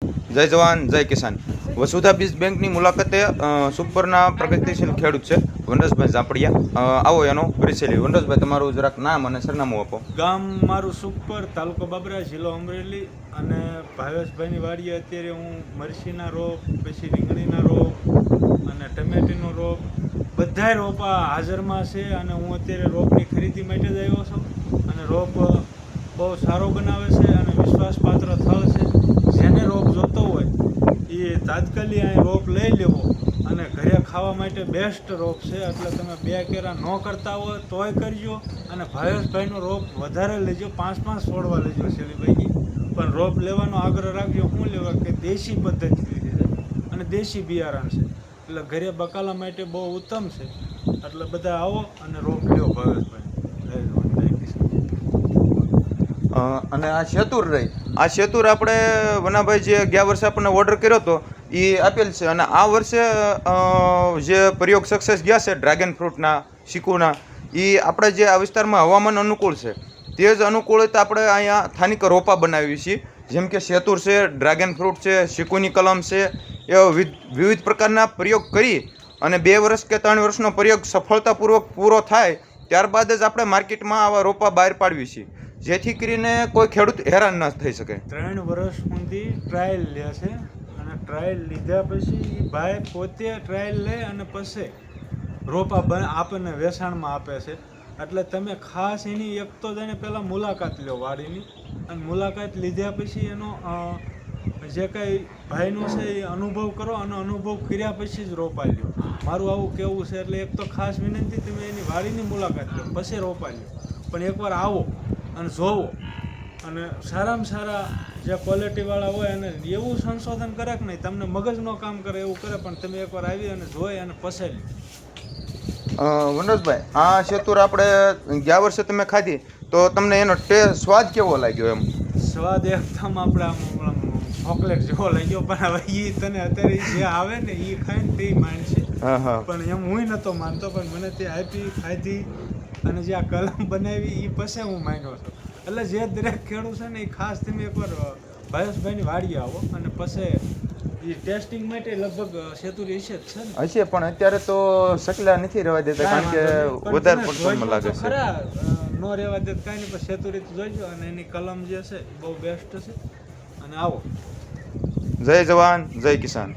જય જવાન જય કિસાન. વસુધા બીજ બેંકની મુલાકાતે સુપરના પ્રગતિશીલ ખેડૂત છે વનરાજભાઈ ઝાપડિયા. આવો એનો પરિચય લઈએ. વનરાજભાઈ, તમારું જરાક નામ અને સરનામું આપો. ગામ મારું સુપર, તાલુકો બાબરા, જિલ્લો અમરેલી. અને ભાવેશભાઈની વાડીએ અત્યારે હું મરચીના રોપ, પછી રીંગણીના રોપ અને ટમેટીનો રોપ, બધાય રોપા હાજરમાં છે. અને હું અત્યારે રોપની ખરીદી માટે જ આવ્યો છું. અને રોપ બહુ સારો બનાવે છે અને વિશ્વાસપાત્ર થળ છે. જેને રોપ જોતો હોય એ તાત્કાલિક અહીં રોપ લઈ લેવો. અને ઘરે ખાવા માટે બેસ્ટ રોપ છે. એટલે તમે 2 કેરા ન કરતા હોય તોય કરજો. અને ભાવેશભાઈનો રોપ વધારે લેજો, 5-5 છોડવા લેજો શેલીભાઈ. પણ રોપ લેવાનો આગ્રહ રાખજો. શું લેવા કે દેશી પદ્ધતિ છે અને દેશી બિયારણ છે. એટલે ઘરે બકાલા માટે બહુ ઉત્તમ છે. એટલે બધા આવો અને રોપ લ્યો ભાવેશભાઈ. અને આ શેતુર રહી, આ શેતુર આપણે વનાભાઈ જે ગયા વર્ષે આપણને ઓર્ડર કર્યો હતો એ આપેલ છે. અને આ વર્ષે જે પ્રયોગ સક્સેસ ગયા છે ડ્રેગન ફ્રૂટના, ચીકુના, એ આપણે જે આ વિસ્તારમાં હવામાન અનુકૂળ છે તે જ અનુકૂળિત આપણે અહીંયા સ્થાનિક રોપા બનાવીએ છીએ. જેમ કે શેતુર છે, ડ્રેગન ફ્રૂટ છે, ચીકુની કલમ છે. એવા વિવિધ પ્રકારના પ્રયોગ કરી અને 2 વર્ષ કે 3 વર્ષનો પ્રયોગ સફળતાપૂર્વક પૂરો થાય ત્યારબાદ જ આપણે માર્કેટમાં આવા રોપા બહાર પાડવી છીએ, જેથી કરીને કોઈ ખેડૂત હેરાન ન થઈ શકે. 3 વર્ષ સુધી ટ્રાયલ લે છે. અને ટ્રાયલ લીધા પછી ભાઈ પોતે ટ્રાયલ લે અને પછી રોપા આપણને વેચાણમાં આપે છે. એટલે તમે ખાસ એની એક તો જઈને પહેલાં મુલાકાત લો વાડીની. અને મુલાકાત લીધા પછી એનો જે કંઈ ભાઈનું છે એ અનુભવ કરો. અને અનુભવ કર્યા પછી જ રોપા લ્યો. મારું આવું કહેવું છે. એટલે એક તો ખાસ વિનંતી, તમે એની વાડીની મુલાકાત લો પછી રોપા લ્યો. પણ એકવાર આવો અને જોવો. અને સારામાં સારા જે ક્વોલિટીવાળા હોય અને એવું સંશોધન કરે કે નહીં, તમને મગજનો કામ કરે એવું કરે, પણ તમે એકવાર આવી અને જોઈ અને પસેલી. વનરાજભાઈ, આ શેતુર આપણે ગયા વર્ષે તમે ખાધી તો તમને એનો સ્વાદ કેવો લાગ્યો? એમ સ્વાદ એકદમ આપણે આમ ચોકલેટ જેવો લાગ્યો. પણ હવે એ તને અત્યારે જે આવે ને એ ખાઈને તે માનશે. પણ એમ હું નહોતો માનતો, પણ મને તે આપી, ખાધી અને જે આ કલમ બનાવી એ પછી હું માન્યો છું. એટલે જે દરેક ખેડૂત છે ને એ ખાસ તમે એકવાર ભાવેશભાઈની વાડીએ આવો અને પછી એ ટેસ્ટિંગ માટે લગભગ શેતુરી હશે જ છે ને. હશે, પણ અત્યારે તો સકલા નથી રહેવા દેતા કારણ કે વધારે પડતું લાગે છે. ખરા ન રહેવા દે કાંઈ નહીં, પણ શેતુરી જોઈજો. અને એની કલમ જે છે બહુ બેસ્ટ છે. અને આવો. જય જવાન જય કિસાન.